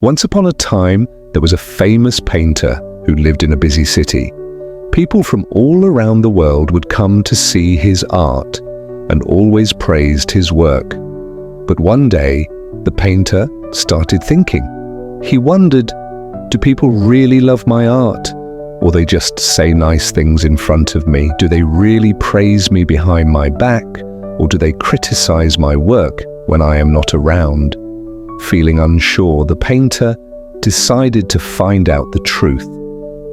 Once upon a time, there was a famous painter who lived in a busy city. People from all around the world would come to see his art and always praised his work. But one day, the painter started thinking. He wondered, do people really love my art? Or they just say nice things in front of me? Do they really praise me behind my back? Or do they criticize my work when I am not around? Feeling unsure, the painter decided to find out the truth.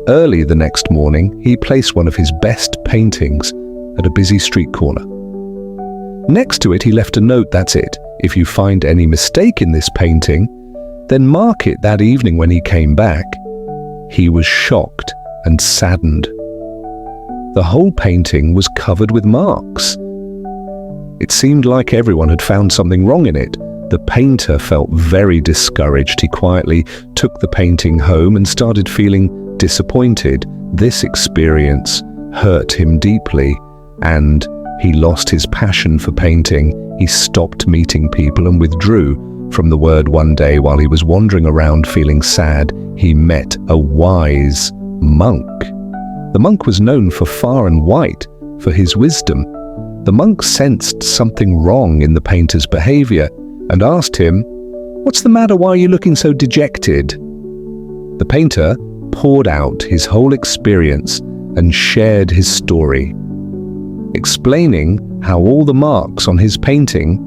Early the next morning, he placed one of his best paintings at a busy street corner. Next to it, he left a note, that's it. If you find any mistake in this painting, then mark it. That evening when he came back, he was shocked and saddened. The whole painting was covered with marks. It seemed like everyone had found something wrong in it. The painter felt very discouraged. He quietly took the painting home and started feeling disappointed. This experience hurt him deeply, and he lost his passion for painting. He stopped meeting people and withdrew from the world. One day, while he was wandering around feeling sad, he met a wise monk. The monk was known for far and wide for his wisdom. The monk sensed something wrong in the painter's behavior and asked him, "What's the matter? Why are you looking so dejected?" The painter poured out his whole experience and shared his story, explaining how all the marks on his painting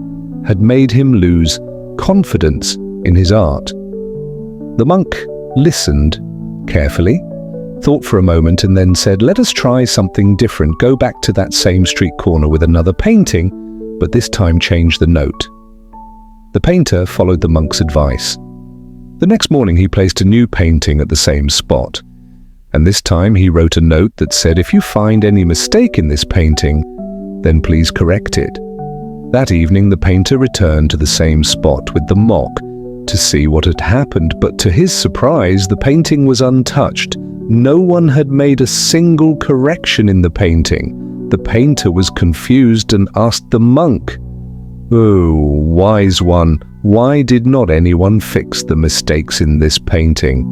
had made him lose confidence in his art. The monk listened carefully, thought for a moment, and then said, "Let us try something different. Go back to that same street corner with another painting, but this time change the note." The painter followed the monk's advice. The next morning he placed a new painting at the same spot, and this time he wrote a note that said, "If you find any mistake in this painting, then please correct it." That evening the painter returned to the same spot with the mock to see what had happened, but to his surprise the painting was untouched. No one had made a single correction in the painting. The painter was confused and asked the monk, "Oh, wise one, why did not anyone fix the mistakes in this painting?"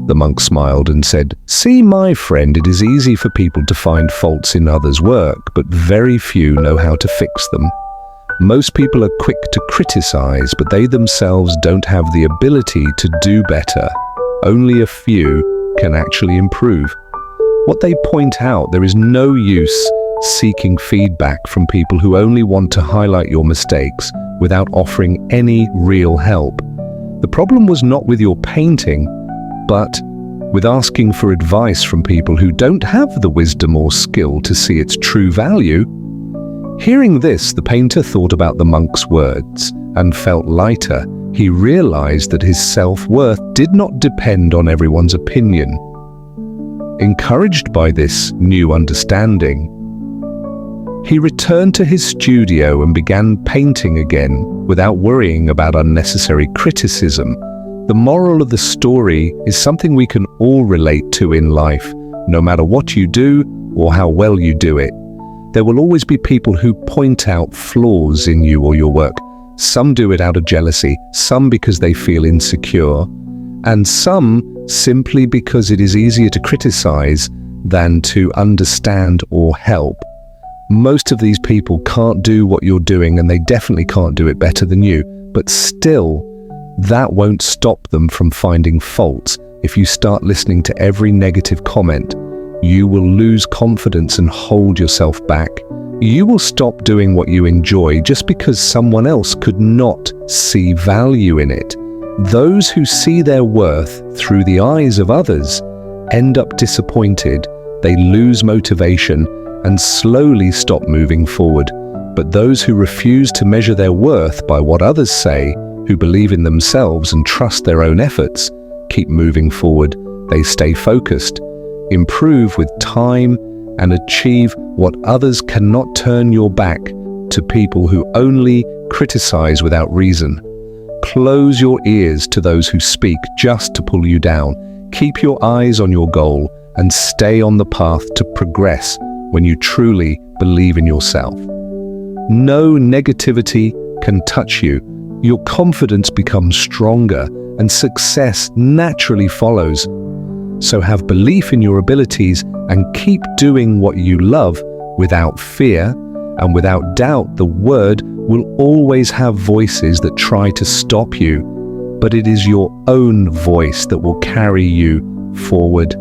The monk smiled and said, "See, my friend, it is easy for people to find faults in others' work, but very few know how to fix them. Most people are quick to criticize, but they themselves don't have the ability to do better. Only a few can actually improve. What they point out, there is no use seeking feedback from people who only want to highlight your mistakes without offering any real help. The problem was not with your painting, but with asking for advice from people who don't have the wisdom or skill to see its true value." Hearing this, the painter thought about the monk's words and felt lighter. He realized that his self-worth did not depend on everyone's opinion. Encouraged by this new understanding, he returned to his studio and began painting again without worrying about unnecessary criticism. The moral of the story is something we can all relate to in life. No matter what you do or how well you do it, there will always be people who point out flaws in you or your work. Some do it out of jealousy, some because they feel insecure, and some simply because it is easier to criticize than to understand or help. Most of these people can't do what you're doing, and they definitely can't do it better than you, but still, that won't stop them from finding faults. If you start listening to every negative comment, you will lose confidence and hold yourself back. You will stop doing what you enjoy just because someone else could not see value in it. Those who see their worth through the eyes of others end up disappointed. They lose motivation and slowly stop moving forward. But those who refuse to measure their worth by what others say, who believe in themselves and trust their own efforts, keep moving forward. They stay focused, improve with time, and achieve what others cannot. Turn your back to people who only criticize without reason. Close your ears to those who speak just to pull you down. Keep your eyes on your goal and stay on the path to progress when you truly believe in yourself. No negativity can touch you. Your confidence becomes stronger, and success naturally follows. So have belief in your abilities and keep doing what you love without fear, and without doubt the word will always have voices that try to stop you, but it is your own voice that will carry you forward.